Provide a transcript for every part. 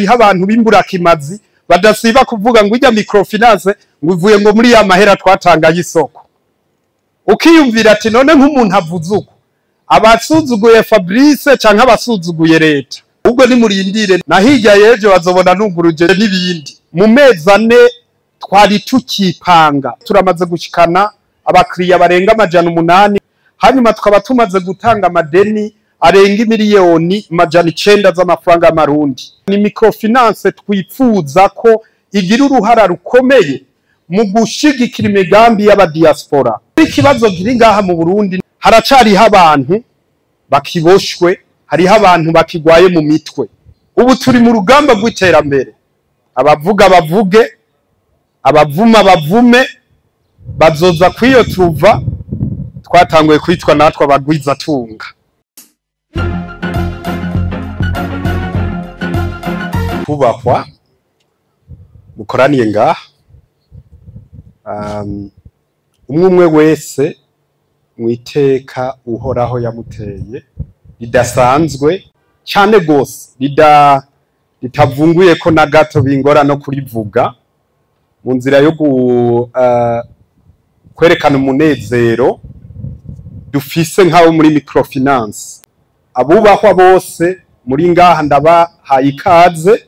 Abantu bimbura kimazi badasiba kuvuga ngo ijya microfinance ngo ivuye ngo muri ya mahera twatanga y'isoko. Ukiyumvira ati none nk'umuntu avuze uko abasuzuguye Fabrice canke abasuzuguye leta, ubwo ni murindire na hirya yejo bazobona nunguruje n'ibindi. Mu mezi ane twari tukipanga, turamaze gushikana abakiriya barenga 800, hanyuma tukaba tumaze gutanga amadeni arenga miliyoni 900 z'amafaranga y'amarundi. Ni microfinance twipfuza ko igira uruhara rukomeye mu gushigikira imigambi y'abadiaspora. Ikibazo kiri ngaha mu Burundi, haracariho abantu bakiboshwe, hariho abantu bakigwaye mu mitwe. Ubu turi mu rugamba rw'iterambere. Abavuga bavuge, abavuma bavume, bazoza kwiyo tuva, twatanguye kwitwa natwe abagwizatunga. Kubahwa mukoraniye ngaha, umwe wese mwiteka uhoraho yamuteye ridasanzwe cyane gose, ritavunguye ko na gato bingora no kurivuga, mu nzira yo kwerekana umunezero dufise nk'abo muri microfinance. Abubahwa bose muri ngaha ndabahaye ikaze,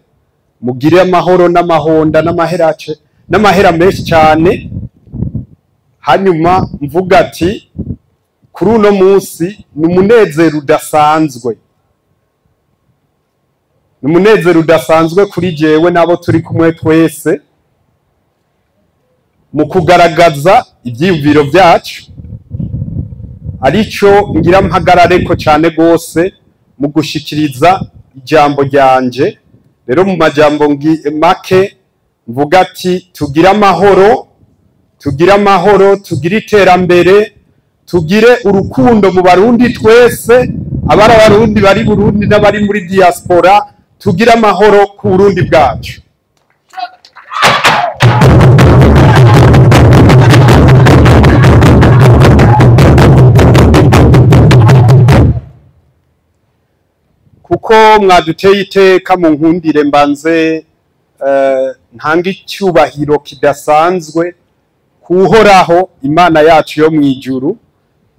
mugire amahoro n'amahonda n'amahera menshi cyane. Hanyuma mvuga ati kuri uno munsi ni umunezero udasanzwe, ni umunezero udasanzwe kuri jewe nabo turi kumwe twese, mu kugaragaza ibyiyumviro byacu, arico ngira mpagarareko cyane gose mu gushikiriza ijambo ryanje. Rero mu majambo make mvuga ati tugire amahoro, tugire amahoro, tugire iterambere, tugire urukundo mu Barundi twese, abari abarundi bari Burundi n'abari muri diaspora, tugire amahoro ku Burundi bwacu. Kuko mwaduteye iteka mu nkundire mbanze ntanga icyubahiro kidasanzwe kuhoraho Imana yacu yo mwijuru,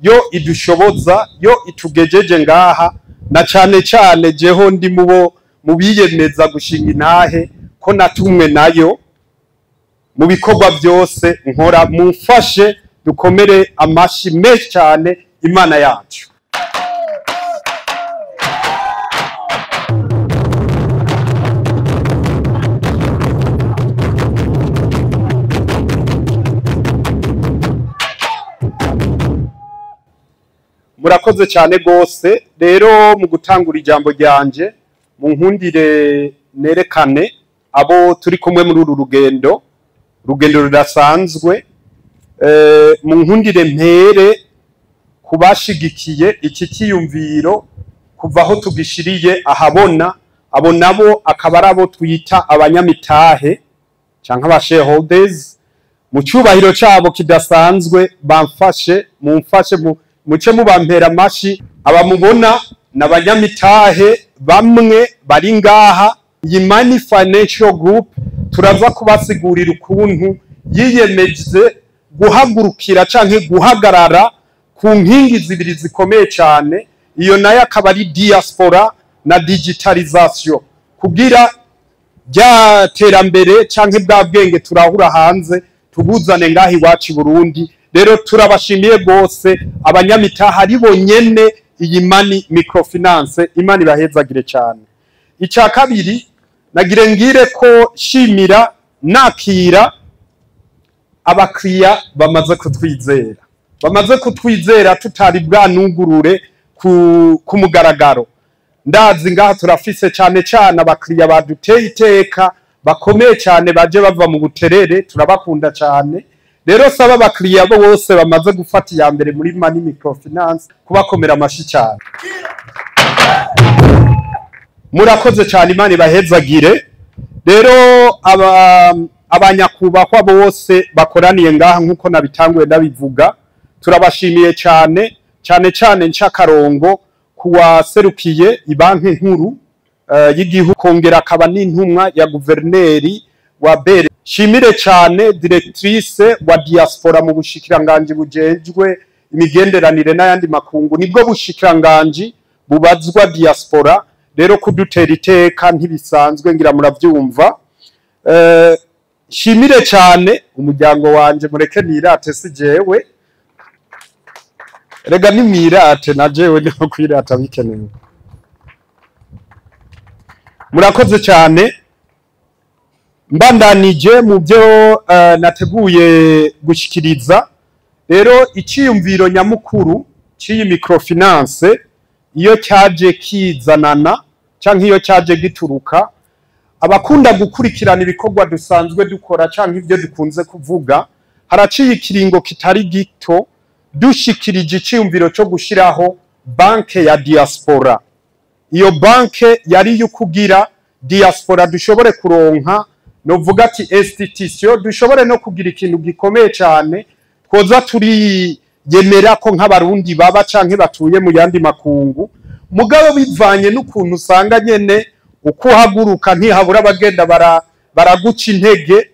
yo idushoboza, yo itugejeje ngaha, na cane cane jeho ndi mu biyemeza gushinga intahe ko natumwe nayo mu bikorwa byose nkora. Mumfashe dukomere amashi menshi cyane Imana yacu. Murakoze cyane gose. Rero mu gutangura ijambo ryanje mu nkundire nerekane abo turi kumwe muri uru rugendo rudasanzwe. Mu nkundire mpere kubashigikiye iki kiyumviro kuva aho tugishiriye ahabona. Abo nabo akaba arabo twita abanyamitahe canke aba shareholders. Mu cyubahiro cyabo kidasanzwe bamfashe, mumfashe muce mubampera amashi. Abamubona n'abanyamitahe bamwe bari ngaha, Yimani Financial Group, turaza kubasigurira ukuntu yiyemeje guhagurukira canke guhagarara ku nkingi zibiri zikomeye cyane. Iyo nayo akaba ari diaspora na digitalization, kugira bya terambere canke bwa bwenge turahura hanze tubuzane ngaha iwacu Burundi. Rero turabashimiye gose abanyamitaha ari bonyene iyi mani microfinance. Imana ibahezagire cyane. Icya kabiri nagire ngire ko shimira nakira abakiriya bamaze kutwizera tutari bwanugurure ku mugaragaro. Ndazi ngaha turafise cyane cyane abakiriya baduteye iteka bakomeye cyane, baje bava mu buterere, turabakunda cyane. Rero saba abakiriya bose bamaze gufata iya mbere muri mani microfinance kubakomera amashi cyane. Murakoze cyane, Imana ibahezagire. Rero abanyakubahwa bose bakoraniye ngaha nkuko nabitanguye ndabivuga, turabashimiye cyane cyane nshakarongo kuwaserukiye ibanki nkuru y'igihugu kongera akaba n'intumwa ya guverineri wa Bere. Shimire cyane directrice wa diaspora mu bushikiranganje bujejwe imigenderanire n'ayandi makungu, nibwo bushikiranganje bubazwa diaspora. Rero kudutera iteka ntibisanzwe ngira muravyumva. Shimire cyane umuryango wanje, mureke nirate si jewe, rega nimirate na jewe no kwirata bikenewe. Murakoze cyane. Mbandanije mu byo nateguye gushikiriza. Rero iciyumviro nyamukuru cy'iyi microfinance iyo cyaje kizanana canke iyo cyaje gituruka, abakunda gukurikirana ibikorwa dusanzwe dukora canke ibyo dukunze kuvuga, haraciye ikiringo kitari gito dushikirije iciyumviro cyo gushiraho banke ya diaspora. Iyo banke yari yukugira diaspora dushobore kuronka, novuga ati institution, dushobore no kugira ikintu gikomeye cyane twoza turi yemera ko nk'abarundi baba canke batuye mu yandi makungu. Mugabo bivanye n'ukuntu usanga nyene uko haguruka ntihabura abagenda baraguca intege,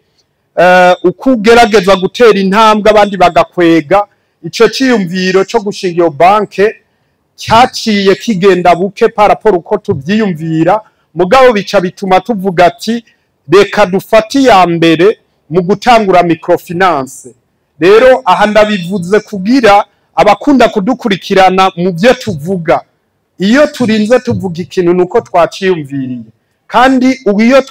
uko ugerageza gutera intambwe abandi bagakwega. Ico ciyumviro cyo gushinga iyo banke cyaciye kigenda buke paraporo uko tuvyiyumvira, mugabo bica bituma tuvuga ati reka dufati ya mbere mu gutangura microfinance. Rero aha ndabivuze kugira abakunda kudukurikirana mu byo tuvuga, iyo turinze tuvuga ikintu nuko twaciyumviriye, kandi iyo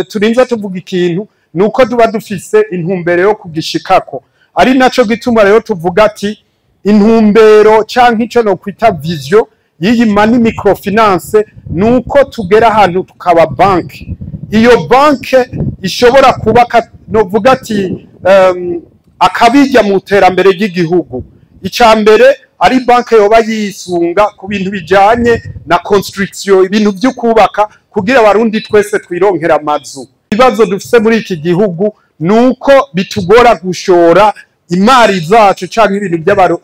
turinze tuvuga ikintu nuko tuba dufise intumbero yo kugishikako. Ari naco gituma rero tuvuga ati intumbero canke ico no kwita vision y'iyi mani microfinance nuko tugera ahantu tukaba banki. Iyo banki ishobora kubaka, novuga ati akabijya mu terambere ry'igihugu. Icambere ari banki yoba yisunga ku bintu bijanye na construction, ibintu byo kubaka kugira abarundi twese twironkera amazu. Ibibazo dufise muri iki gihugu nuko bitugora gushora imari zacu canke ibintu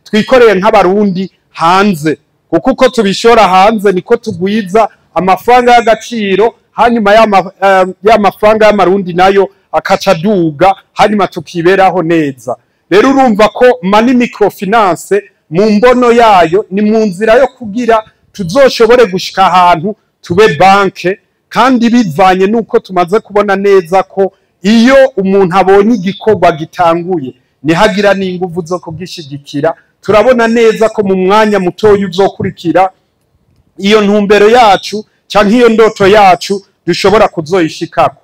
twikoreye nk'abarundi hanze, kuko uko tubishora hanze niko tugwiza amafaranga y'agaciro, hanyuma y'amafaranga y'amarundi nayo akaca duga, hanyuma tukiberaho neza. Rero urumva ko mani microfinance mu mbono yayo ni mu nzira yo kugira tuzoshobore gushika ahantu tube banke, kandi bivanye nuko tumaze kubona neza ko iyo umuntu abonye igikorwa gitanguye nihagira n'inguvu zo kugishigikira. Turabona neza ko mu mwanya mutoyi uzokurikira iyo ntumbero yacu canke iyo ndoto yacu dushobora kuzoyishikako.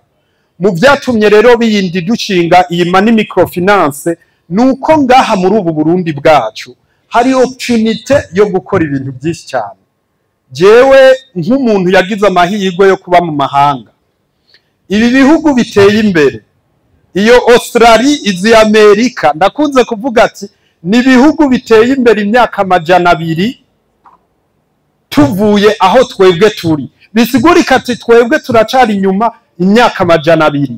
Mu byatumye rero biyindi dushinga iyi mani microfinance nuko ngaha muri ubu Burundi bwacu hari opportunity yo gukora ibintu byinshi cyane. Jewe nk'umuntu yagize amahirwe yo kuba mu mahanga, ibi bihugu biteye imbere, iyo Australia, izi Amerika, ndakunze kuvuga ati ni bihugu biteye imbere imyaka 200 tuvuye aho twebwe turi. Bisigurika ati twebwe turacari inyuma imyaka 200.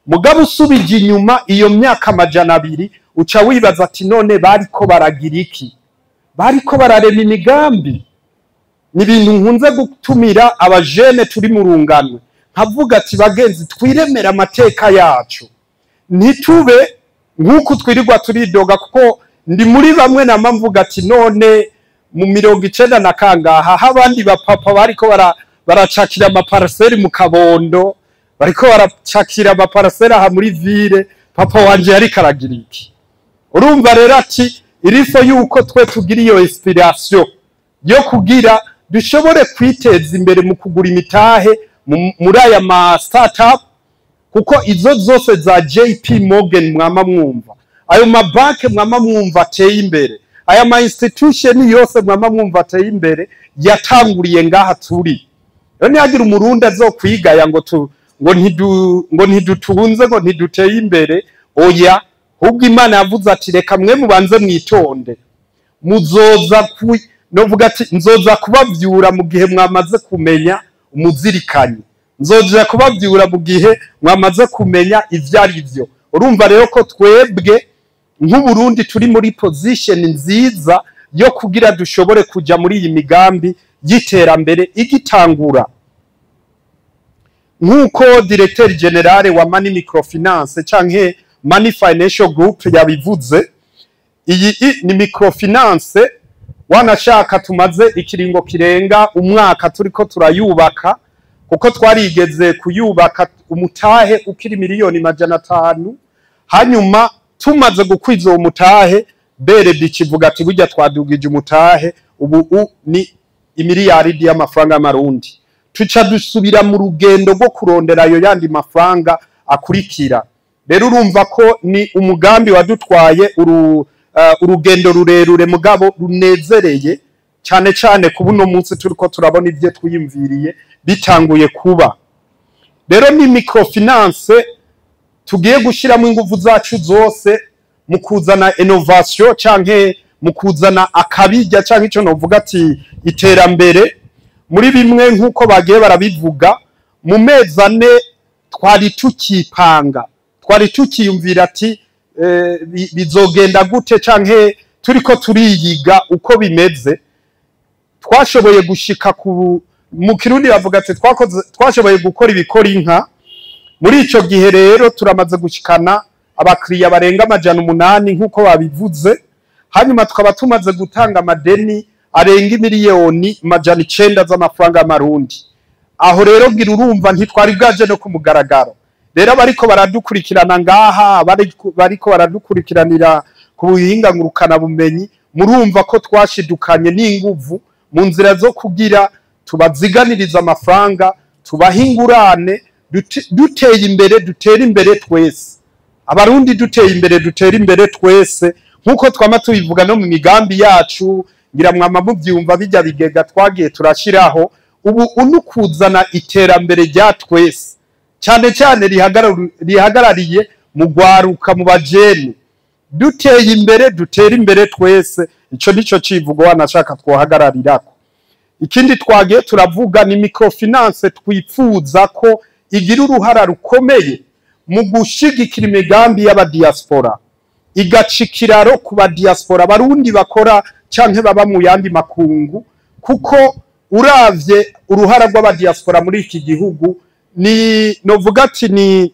Mugabo usubije inyuma iyo myaka 200 uca wibaza ati none bariko baragira iki? Bariko bararema imigambi. Ni ibintu nkunze gutumira abajene turi mu rungano, nkavuga ati bagenzi twiremera amateka yacu, ntitube nk'uko twirirwa turidoga, kuko ndi muri bamwe na mvuga ati none mu 90 na kangaha abandi bapapa bariko baracakira amaparcelle mu Kabondo, bariko baracakira amaparcelle aha muri ville, papa wanje yari karagira iki? Urumva rero ati irifo yuko twe tugira iyo inspiration yo kugira dushobore kwiteza imbere mu kugura imitahe muri aya ma startup, kuko izo zose za JP Morgan mwama mwumva, ayo mabanke mwama mwumva ateye imbere, aya ma institution yose mwama mwumva ateye imbere yatanguriye ngaha turi. Rero yagira umurundi azokwigaya ngo ntidutunze ngo ntiduteye imbere. Oya, ubwo Imana yavuze ati reka mwe mubanze mwitonde, muzoza novuga ati nzoza kubavyura mu gihe mwamaze kumenya umuzirikanyi, nzoza kubavyura mu gihe mwamaze kumenya ivyari byo. Urumva rero ko twebwe nk'Uburundi turi muri position nziza yo kugira dushobore kuja muri iyi migambi y'iterambere igitangura. Nk'uko Directeur General wa Mani Microfinance canke Mani Financial Group yabivuze, iyi ni microfinance wanashaka tumaze ikiringo kirenga umwaka turiko turayubaka, kuko twarigeze kuyubaka umutahe ukiri miliyoni 500, hanyuma tumaze gukwiza uwo mutahe bere bikivuga ati burya twadugije umutahe ubu ni imiliyaridi y'amafaranga y'amarundi. Tuca dusubira mu rugendo rwo kurondera ayo yandi mafaranga akurikira. Rero urumva ko ni umugambi wadutwaye urugendo rurerure mugabo runezereye cyane cyane ku buno munsi turiko turabona ivyo twiyumviriye bitanguye kuba. Rero ni microfinance tugiye gushiramo ingufu zacu zose mu kuzana innovation canke mu kuzana akabijya canke ico novuga ati iterambere muri bimwe nk'uko bagiye barabivuga. Mu mezi ane twari tukipanga, twari tukiyumvira ati bizogenda gute canke turiko turiyiga uko bimeze. Twashoboye gushika mu Kirundi bavuga ati twashoboye gukora ibikora inka. Muri ico gihe rero turamaze gushikana abakiriya barenga 800 nk'uko babivuze, hanyuma tukaba tumaze gutanga amadeni arenga miliyoni 900 z'amafaranga y'amarundi. Aho rero gira urumva ntitwari bwaje no kumugaragaro. Rero bariko baradukurikirana ngaha, bariko baradukurikiranira ku buhinga ngurukana bumenyi, murumva ko twashidukanye n'inguvu mu nzira zo kugira tubaziganiriza amafaranga, tubahingurane, duteye imbere, dutera imbere twese. Abarundi duteye imbere, dutera imbere twese, nkuko twama tubivuga no mu migambi yacu. Ngira mwama muvyumva bijya bigega twagiye turashiraho. Ubu unukuzana iterambere rya twese, cyane cyane rihagarariye mu gwaruka mu bajeni. Duteye imbere, dutera imbere twese, ico nico civugo wanashaka twohagararirako. Ikindi twagiye turavuga ni microfinance twifuza ko igira uruhara rukomeye mu gushigikira imigambi y'abadiaspora, igacikiraro ku badiaspora barundi bakora canke baba mu yandi makungu, kuko uravye uruhara rw'abadiaspora muri iki gihugu ni novuga ati ni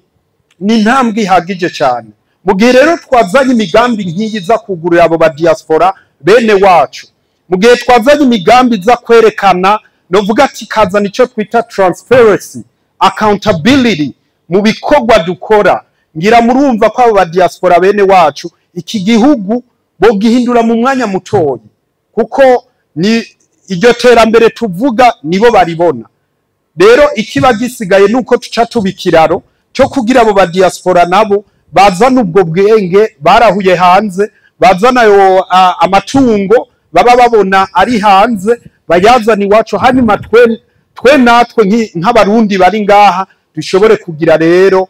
ntambwe ihagije cyane. Mu gihe rero twazanye imigambi nk'iyi za kugurira abo badiaspora bene wacu, mu gihe twazanye imigambi za kwerekana novuga ati kazana ico twita transparency, accountability mu bikorwa dukora, ngira murumva ko abo badiaspora bene wacu iki gihugu bo gihindura mu mwanya mutoyi, kuko ni iryo terambere tuvuga nibo baribona. Rero ikiba gisigaye nuko tuca tubikiraro cyo kugira abo badiaspora nabo bazana ubwo bwenge barahuye hanze, bazana yo amatungo baba babona ari hanze, bayazana iwacu, hanyuma twe natwe nk'abarundi bari ngaha dushobore kugira rero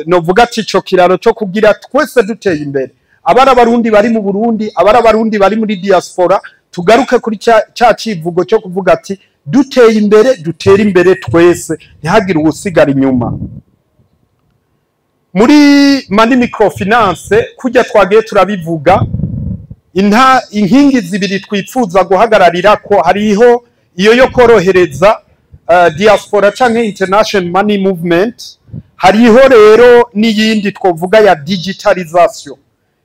novuga ati ico kiraro cyo kugira twese duteye imbere. Abara abarundi bari mu Burundi, abara abarundi bari muri diaspora, tugaruke kuri ca civugo cyo kuvuga ati duteye imbere, dutera imbere twese, ntihagire usigara inyuma. Muri Mani Microfinance kujya twagiye turabivuga, inkingi zibiri twifuza guhagararira ko hariho iyo yo korohereza diaspora canke international money movement, hariho rero n'iyindi twovuga ya digitalization.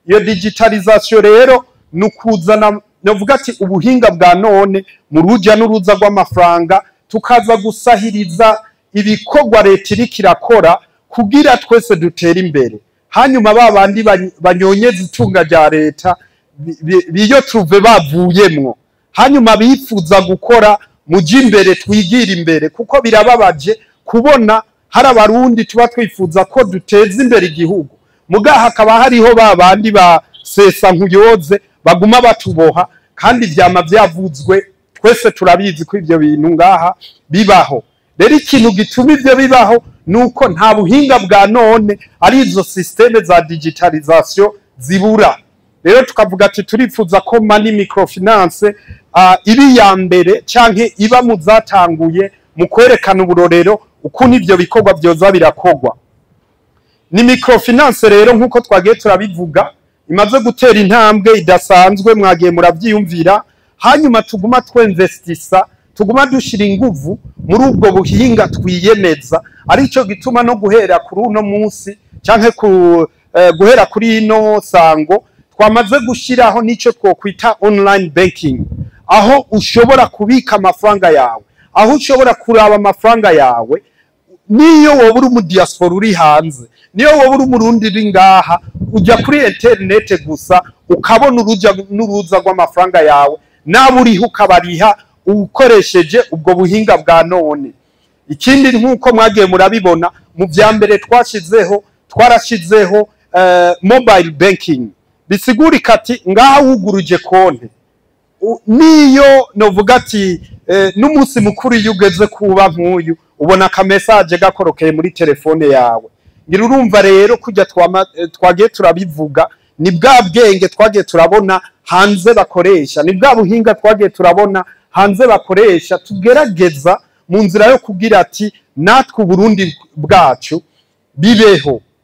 Iyo digitalization rero nukuzana novuga ati ubuhinga bwa none mu ruja n'uruza rw'amafaranga, tukaza gusahiriza ibikorwa leta iriko irakora kugira twese dutera imbere. Hanyuma babandi banyonyeza itunga rya leta biyo tuve bavuyemwo, hanyuma bifuza gukora muji imbere, twigira imbere, kuko birababaje kubona hari abarundi tuba twifuza ko duteza imbere igihugu, mugaha hakaba hariho babandi ba sesa nkuyoze baguma batuboha, kandi vyama vyavuzwe twese turabizi ko ivyo bintu ngaha bibaho. Rero ikintu gituma ivyo bibaho nuko nta buhinga bwa none ari izo systeme za digitalization zibura. Rero tukavuga ati turifuza ko Mani Microfinance iri ya mbere canke iba mu zatanguye mu kwerekana uburorero ukuntu ivyo bikorwa byoza birakogwa. Ni microfinance rero nkuko twagiye turabivuga imaze gutera intambwe idasanzwe, mwagiye muravyiyumvira, hanyuma tuguma twinvestisa tuguma dushira inguvu muri ubwo buhinga twiyemeza. Arico gituma no guhera kuri uno munsi canke guhera kuri ino sango twamaze gushiraho nico twokwita online banking, aho ushobora kubika amafaranga yawe, aho ushobora kuraba amafaranga yawe niyo wowe uri mu diaspora uri hanze, niyo wowe uri umurundi uri ngaha, uja kuri internet gusa ukabona uruja n'uruza rw'amafaranga yawe, nabo uriho ukabariha ukoresheje ubwo buhinga bwa none. Ikindi nkuko mwagiye murabibona mu vyambere twarashizeho mobile banking, bisigurika ati ngaha wuguruje konte niyo novuga ati n'umunsi mukuru yugeze kuba nk'uyu ubona ka message gakorokeye muri telefone yawe. Ngira urumva rero kujya twagiye turabivuga, ni bwa bwenge twagiye turabona hanze bakoresha, ni bwa buhinga twagiye turabona hanze bakoresha, tugerageza mu nzira yo kugira ati natwe Burundi bwacu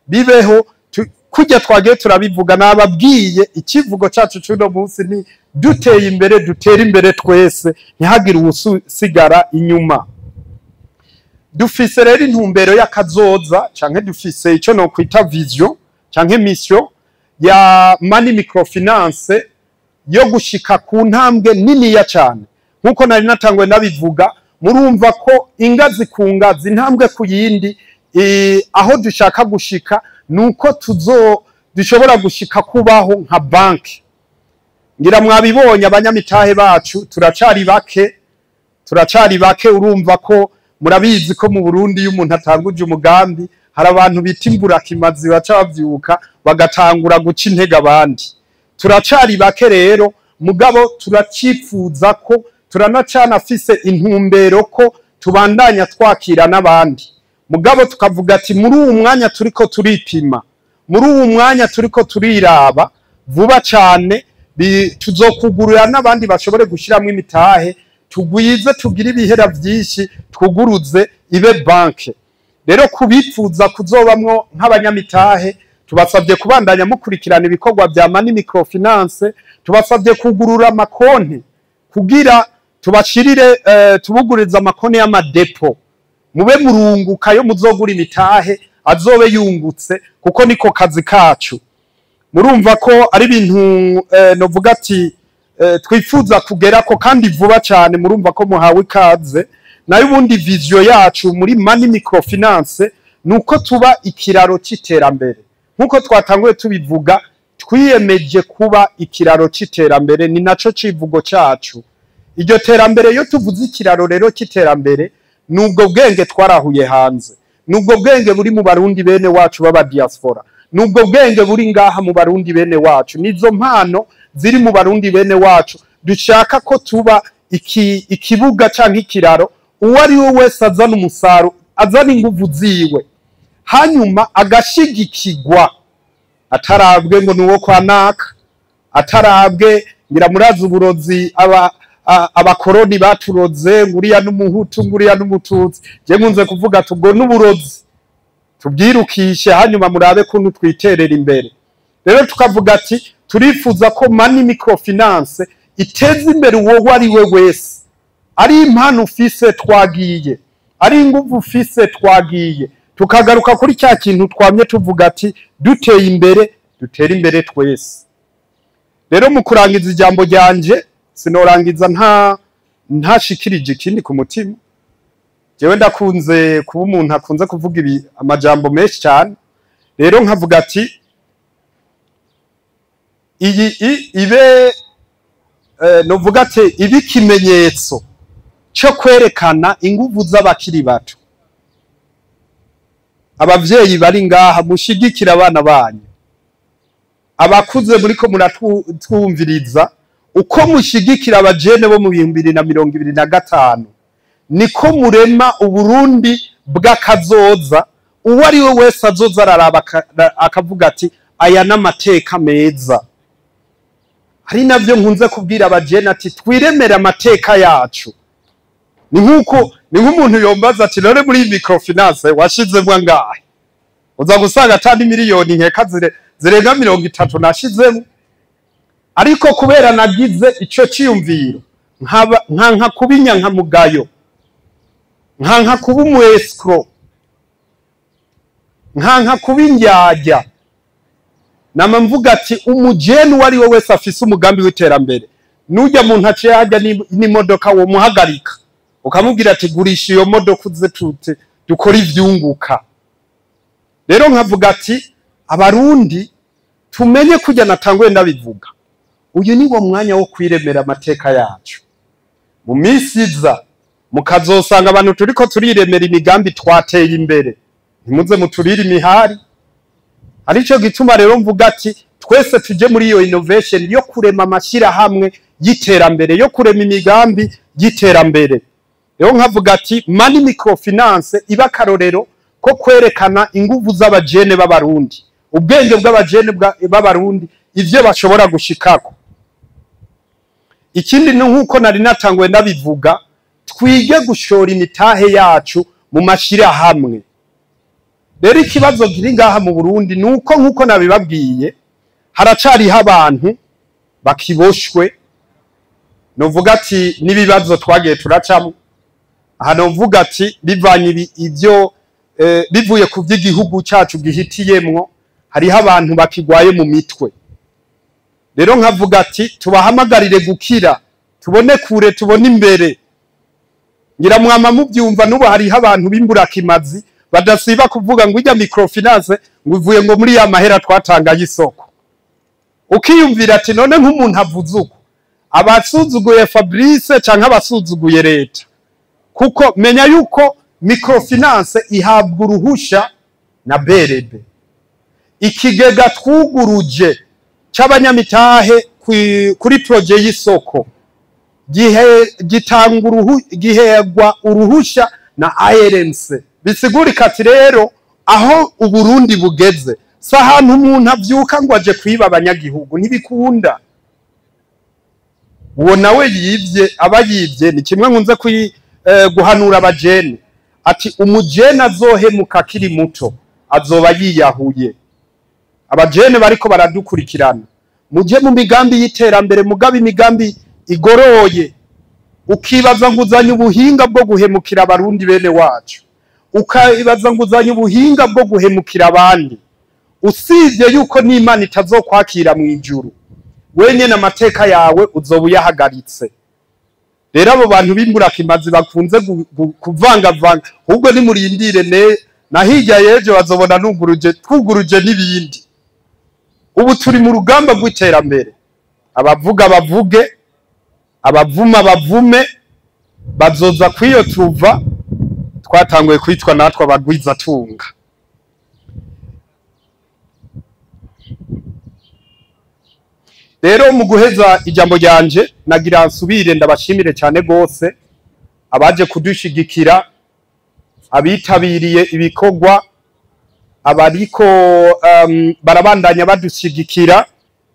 bibeho kujya twagiye turabivuga. Nababwiye ikivugo cyacu cy'uno munsi ni duteye imbere, dutera imbere twese, ntihagire usigara inyuma. Dufise rero intumbero y'akazoza canke dufise ico no kwita vision canke mission ya microfinance yo gushika ku ntambwe nini ya cyane. Nkuko nari natangwe nabivuga, murumva ko ingazi ku ngazi, intambwe ku yindi, aho dushaka gushika nuko dushobora gushika kubaho nka banki. Ngira mwabibonye abanyamitahe bacu turacari bake. Urumva ko murabizi ko mu Burundi iyo umuntu atanguje umugambi hari abantu bita imburakimazi baca bavyuka bagatangura guca intege abandi. Turacari bake rero, mugabo turacifuza ko turanacana afise intumbero ko tubandanya twakira n'abandi. Mugabo tukavuga ati muri uwo mwanya turiko turipima, muri uwo mwanya turiko turiraba, vuba cyane tuzokugurura n'abandi bashobore gushiramwe imitahe, tugwize tugira ibihera byinshi, twuguruze ibe banke. Rero kubifuza kuzobamwo nk'abanyamitahe, tubasabye kubandanya mukurikirana ibikorwa bya microfinance, tubasabye kugurura amakonti kugira tubashirire tubuguriza amakonti y'amadepo, mube murunguka yo muzogura imitahe azobe yungutse, kuko niko kazi kacu. Murumva ko ari ibintu novuga ati twifuza kugera ko kandi vuba cyane. Murumva ko muhawe ikaze. Nayo ubundi vision yacu muri microfinance nuko tuba ikiraro cy'iterambere. Nkuko twatanguye tubivuga, twiyemeje kuba ikiraro cy'iterambere, ni naco civugo cacu. Iryo terambere yo tuvuze ikiraro rero cy'iterambere, nubwo bwenge twarahuye hanze, nubwo bwenge buri mu Barundi bene wacu baba diaspora, nubwo bwenge buri ngaha mu Barundi bene wacu, nizo mpano ziri mu Barundi bene wacu. Dushaka ko tuba ikibuga canke ikiraro, uwo ari we wese azana umusaro, azana inguvu ziwe, hanyuma agashigikirwa, atarabwe ngo nuwo kwa naka, atarabwe ngira murazi uburozi abakoroni baturoze, nguriya n'umuhutu, nguriya n'umututsi. Je nkunze kuvuga tubwo n'uburozi tubyirukishe, hanyuma murabe kuntu twiterera imbere. Rero tukavuga ati turifuza ko microfinance iteza imbere uwo ari we wese, ari impano ufise twagiye, ari inguvu ufise twagiye, tukagaruka kuri cya kintu twamye tuvuga ati duteye imbere, dutera imbere twese. Rero mu kurangiza ijambo ryanje, sinorangiza ntashikirije ikindi ku mutima. Jewe ndakunze kuba umuntu akunze kuvuga amajambo menshi cyane. Rero nkavuga ati ibe novuga ati ibi kimenyetso cyo kwerekana inguvu z'abakiri bato. Abavyeyi bari ngaha mushigikira abana banyu, abakuze muri ko muratwumviriza, uko mushigikira abajene bo mu 2025 niko murema Uburundi bw'akazoza. Uwo ari we wese azoza araraba akavuga ati aya n'amateka meza. Hari navyo nkunze kubwira abajene ati twiremere amateka yacu. Ni nk'umuntu yombaza ati none muri microfinance washizemwe angahe? Uza gusanga atandi miliyoni nkeka zirenga 30 nashizemwe. Ariko kubera nagize ico ciyumviro, nkanka kubinya nka mugayo, nkanka kuba umwescro, nkanka kuba indyarya. Nama mvuga ati umujene wari we wese afise umugambi w'iterambere, nujya mu ntace hajya n'imodoka wo muhagarika ukamubwira ati gurisha iyo modoka uze tute dukora ivyunguka. Rero nkavuga ati abarundi tumenye kujya natangwe ndabivuga, uyu ni wo mwanya wo kwiremera amateka yacu. Mu minsi iza mukazosanga abantu turiko turiremera imigambi twateye imbere, ntimuze muturire imihari. Arico gituma rero mvuga ati twese tuje muri iyo innovation yo kurema amashira hamwe y'iterambere, yo kurema imigambi y'iterambere. Rero nkavuga ati mani microfinance iba karorero ko kwerekana inguvu z'abajene b'abarundi, ubwenge bw'abajene b'abarundi, ivyo bashobora gushikako. Ikindi nkuko nari natangwe ndabivuga, twige gushora imitahe yacu mu mashira hamwe. Rero ikibazo kiri ngaha mu Burundi nuko nkuko nabibabwiye haracariho abantu bakiboshwe. Novuga ati nibibazo twagiye turacamo, aha novuga ati bivanye ivyo bivuye ku by'igihugu cyacu gihitiyemwo, hariho abantu bakigwaye mu mitwe. Rero nkavuga ati tubahamagarire gukira, tubone kure, tubone imbere. Ngira mwama mubyumva nubo hariho abantu bimbura kimazi badasiba kuvuga ngo ijya microfinance ngo ivuye ngo muri ya mahera twatanga y'isoko. Ukiyumvira ati none nk'umuntu avuze uko abasuzuguye FABLICE canke abasuzuguye leta, kuko menya yuko microfinance ihabwa uruhusha na BRB. Ikigega twuguruje c'abanyamitahe kuri projet y'isoko gihegwa uruhusha na ARNC. Bisigurika ati rero aho Uburundi bugeze sa hantu umuntu avyuka ngo aje kwiba abanyagihugu, ntibikunda. Uwo nawe yivye aba yivye. Ni kimwe nkunze guhanura abajene ati umujene azohemuka kiri muto azoba yiyahuye. Abajene bariko baradukurikirana, muje mu migambi y'iterambere, mugabe imigambi igoroye. Ukibaza nguzanya ubuhinga bwo guhemukira abarundi bene wacu, ukibaza nguzanya ubuhinga bwo guhemukira abandi, usivye yuko n'Imana itazokwakira mu ijuru, wenye n'amateka yawe uzoba uyahagaritse. Rero abo bantu bimbura kimazi bakunze kuvangavanga, ahubwo nimurindire na hirya yejo bazobona twuguruje n'ibindi. Ubu turi mu rugamba rw'iterambere. Abavuga bavuge, abavuma bavume, bazoza kwiyo tuva twatanguye kwitwa natwe abagwizatunga. Rero mu guheza ijambo ryanje nagira nsubire ndabashimire cyane gose abaje kudushigikira, abitabiriye ibikorwa, abariko barabandanya badushigikira.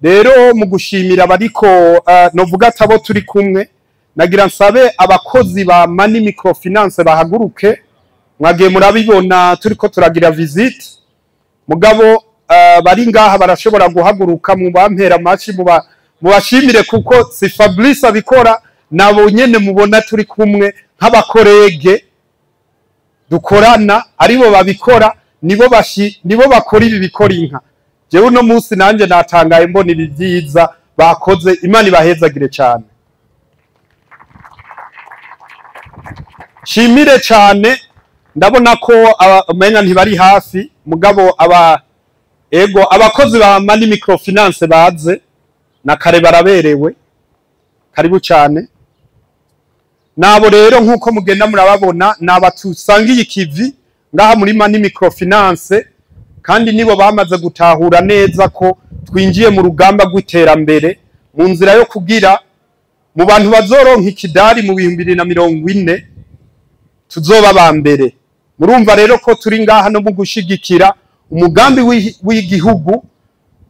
Rero mu gushimira abariko novuga atabo turi kumwe, nagira nsabe abakozi ba mani microfinance bahaguruke. Mwagiye murabibona turiko turagira visite, mugabo bari ngaha barashobora guhaguruka mu bampera amashi mubashimire, kuko si FABLICE abikora, nabo nyene mubona turi kumwe nk'abakorege dukorana, aribo babikora, nibo bakora ibi bikora inka. Jewe uno munsi nanje natangaye mbona ibi byiza bakoze. Imana ibahezagire cyane. Shimire cyane, ndabona ko umenya ntibari hafi, mugabo abakozi ba mani microfinance baze na kare baraberewe, karibu cyane. Nabo rero nkuko mugenda murababona nabatusangiye ikivi ngaha muri mani microfinance, kandi nibo bamaze gutahura neza ko twinjiye mu rugamba rw'iterambere, mu nzira yo kugira mu bantu bazoronka ikidari mu 2040 tuzoba bambere. Murumva rero ko turi ngaha no mu gushigikira umugambi w'igihugu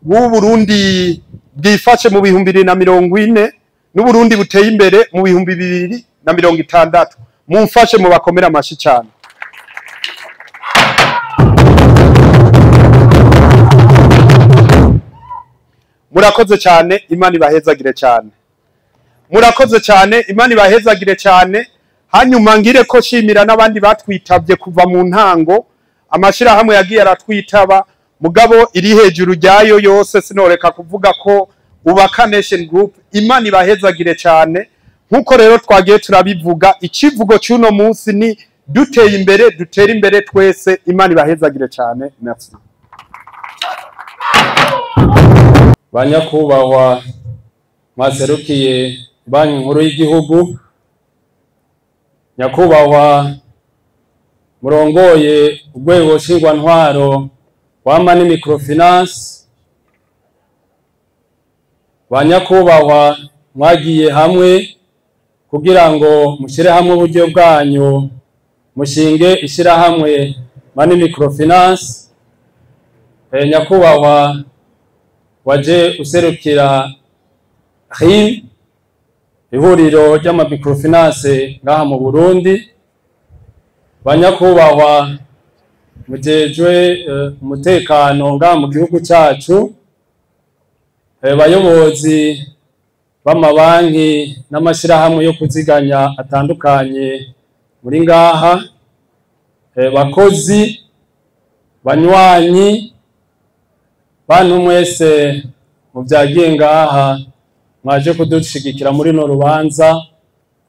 w'u Burundi bwifashe mu 2040 n'Uburundi buteye imbere mu 2060. Mumfashe mu bakomera amashi cyane. Murakoze cyane, Imana ibahezagire cyane. murakoze cyane, Imana ibahezagire cyane. Hanyuma ngire ko shimira n'abandi batwitabye kuva mu ntango, amashira hamwe yagiye aratwitaba, mugabo iri hejuru ryayo yose sinoreka kuvuga ko Ubaka Nation Group, Imana ibahezagire cyane. Nkuko rero twagiye turabivuga, ikivugo cy'uno munsi ni duteye imbere, dutera imbere twese. Imana ibahezagire cyane. Merci. Banyakubahwa mwaserukiye Banki Nkuru y'Igihugu, nyakubahwa murongoye urwego nshingwantwaro wama ni MICROFINANCE, banyakubahwa mwagiye hamwe kugira ngo mushyire hamwe uburyo bwanyu mushinge ishyirahamwe mani MICROFINANCE, nyakubahwa waje userukira HIM, ihuriro ry'ama MICROFINANCE ngaha mu Burundi, banyakubahwa mujejwe umutekano ngaha mu gihugu cyacu, bayobozi b'amabanki n'amashirahamwe yo kuziganya atandukanye muri ngaha, bakozi, banywanyi, bantu mwese muvyagiye ngaha mwaje kudushigikira muri no rubanza,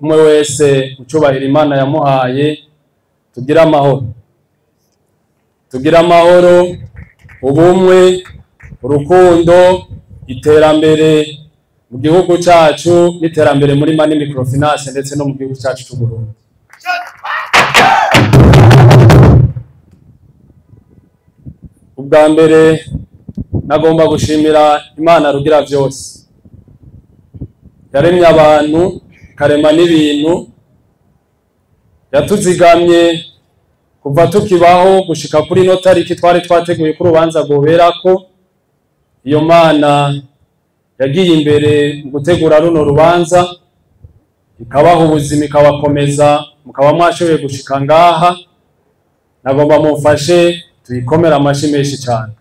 umwe wese ucubahira Imana yamuhaye. Tugira amahoro, tugira amahoro, ubumwe, urukundo, iterambere mu gihugu cyacu n'iterambere muri mani MICROFINANCE ndetse no mu gihugu cyacu cy'u Burundi. Ubwa mbere nagomba gushimira Imana rugira byose, yaremye abantu, karema n'ibintu, yatuzigamye kuva tukibaho gushika kuri no tariki twari twateguye ku rubanza goberako. Iyo Mana yagiye imbere mu gutegura runo rubanza, ikabaha ubuzima, ikabakomeza, mukaba mwashoboye gushika ngaha. Nagomba mumfashe tuyikomera amashi menshi cyane.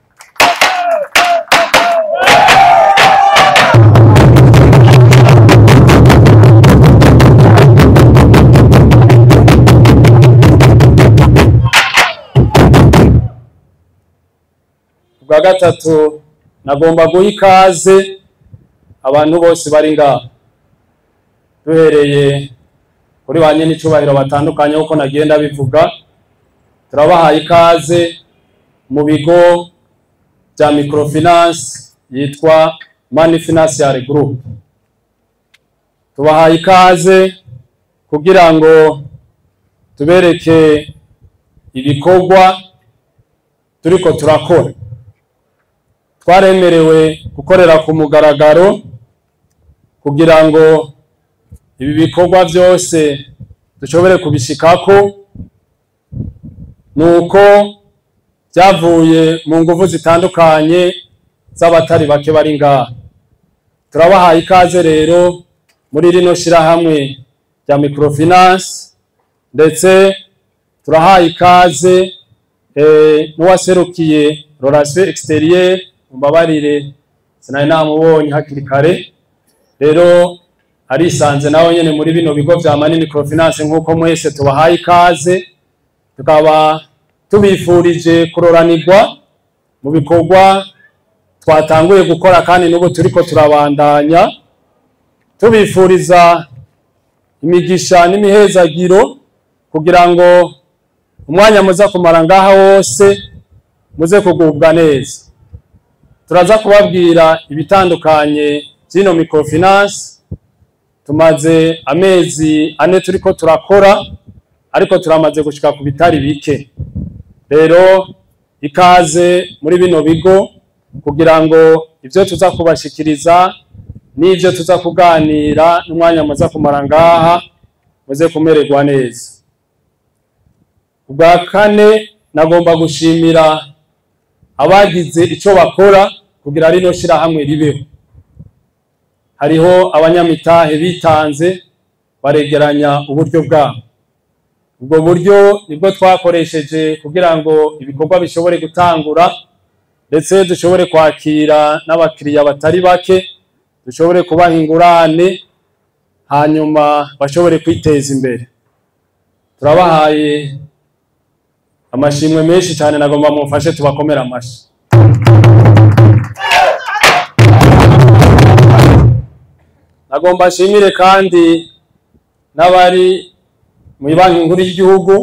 Ubwa gatatu nagomba guha ikaze abantu bose bari ngaha, duhereye kuri banye n'icubahiro batandukanye uko nagenda bivuga. Turabahaye ikaze mu bigo bya MICROFINANCE yitwa Mani Financial Group. Tubahaye ikaze kugira ngo tubereke ibikorwa turiko turakora. Twaremerewe gukorera ku mugaragaro kugira ngo ibi bikorwa byose dushobore kubishikako, nuko byavuye mu nguvu zitandukanye z'abatari bake bari ngaha. Turabahaye ikaze rero muri rino shirahamwe rya MICROFINANCE, ndetse turahaye ikaze n'uwaserukiye relation extérieure, mbabarire sinari namubonye hakiri kare, rero arisanze nawe nyene muri bino bigo vya mani MICROFINANCE. Nk'uko mwese tubahaye ikaze, tukaba tubifurije kuroranirwa mu bikorwa twatanguye gukora kandi n'ubu turiko turabandanya, tubifuriza imigisha n'imihezagiro kugira ngo umwanya muza kumara ngaha wose muze kugubwa neza. Turaza kubabwira ibitandukanye by'ino MICROFINANCE. Tumaze amezi 4 turiko turakora, ariko turamaze gushika ku bitari bike. Rero ikaze muri bino bigo kugira ngo ivyo tuza kubashikiriza n'ivyo tuza kuganira n'umwanya muza kumara ngaha muze kumererwa neza. Ubwa kane nagomba gushimira abagize ico bakora kugira rino shirahamwe ribeho. Hariho abanyamitahe bitanze baregeranya uburyo bwabo. Ubwo buryo nibwo twakoresheje kugira ngo ibikorwa bishobore gutangura, ndetse dushobore kwakira n'abakiriya batari bake, dushobore kubaha ingurane, hanyuma bashobore kwiteza imbere. Turabahaye amashimwe menshi cyane, nagomba mufashe tubakomera amashi. Nagomba nshimire kandi n'abari mu banki nkuru y'igihugu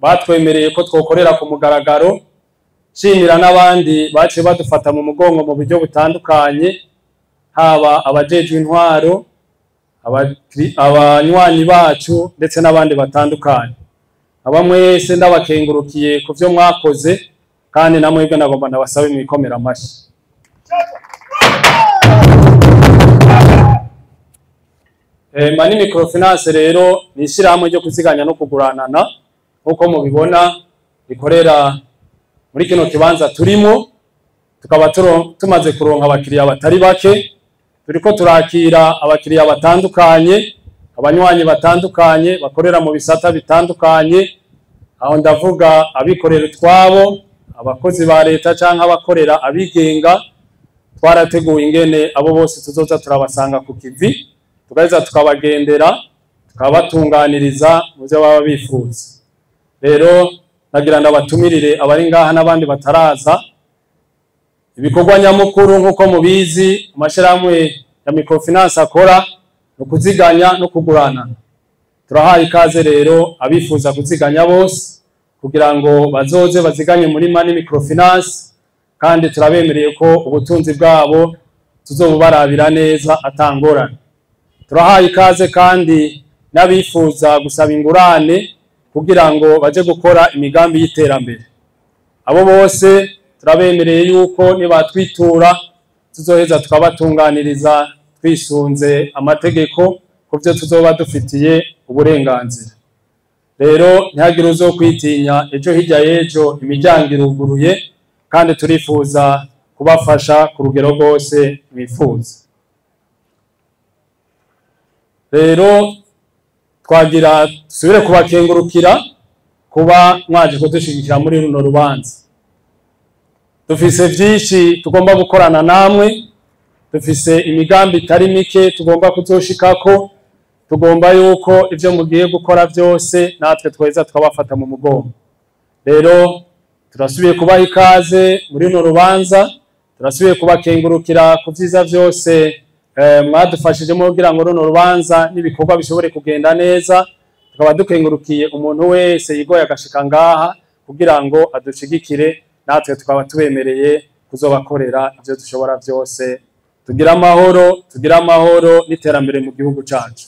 batwemereye ko twokorera ku mugaragaro, nshimira n'abandi baciye badufata mu mugongo mu buryo butandukanye, haba abajejwe intwaro, abanywanyi bacu ndetse n'abandi batandukanye. Abamwese ndabakengurukiye ku byo mwakoze, kandi namwebwe nagomba ndabasabe mwikomera amashi. Mani Microfinance rero ni ishyirahamwe ryo kuziganya no kuguranana, nk'uko mubibona rikorera muri kino kibanza turimo, tukaba tumaze kuronka abakiriya batari bake. Turiko turakira abakiriya batandukanye, abanywanyi batandukanye bakorera mu bisata bitandukanye, aho ndavuga abikorera utwabo, abakozi ba leta canke abakorera abigenga. Twarateguye ingene abo bose tuzoza turabasanga ku kivi, tugaheza tukabagendera, tukabatunganiriza mu byo baba bifuza. Rero nagira ndabatumirire abari ngaha n'abandi bataraza, ibikorwa nyamukuru nk'uko mubizi amashirahamwe ya microfinance akora no kuziganya no kugurana. Turahaye ikaze rero abifuza kuziganya bose kugira ngo bazoze baziganye muri Mani Microfinance, kandi turabemereye ko ubutunzi bwabo tuzobubarabira neza atangorana. Turahaye ikaze kandi n'abifuza gusaba ingurane kugira ngo baje gukora imigambi y'iterambere. Abo bose turabemereye yuko nibatwitura tuzoheza tukabatunganiriza twisunze amategeko ku byo tuzoba dufitiye uburenganzira. Rero ntihagire uzokwitinya, ejo hirya y'ejo imiryango iruguruye, kandi turifuza kubafasha ku rugero rwose mwifuza. Rero twagira dusubire kubakengurukira kuba mwaje kudushigikira muri runo rubanza. Dufise byinshi tugomba gukorana namwe, dufise imigambi itari mike tugomba kuzoshikako, tugomba yuko ivyo mugiye gukora byose natwe tweza twabafata mu mugongo. Rero turasubiye kubaha ikaze muri runo rubanza, turasubiye kubakengurukira ku vyiza byose mwadufashijemo kugira ngo runo rubanza n'ibikorwa bishobore kugenda neza. Tukaba dukengurukiye umuntu wese yigoye agashika ngaha kugira ngo adushigikire, natwe tukaba tubemereye kuzobakorera ivyo dushobora byose. Tugira amahoro n'iterambere mu gihugu cacu.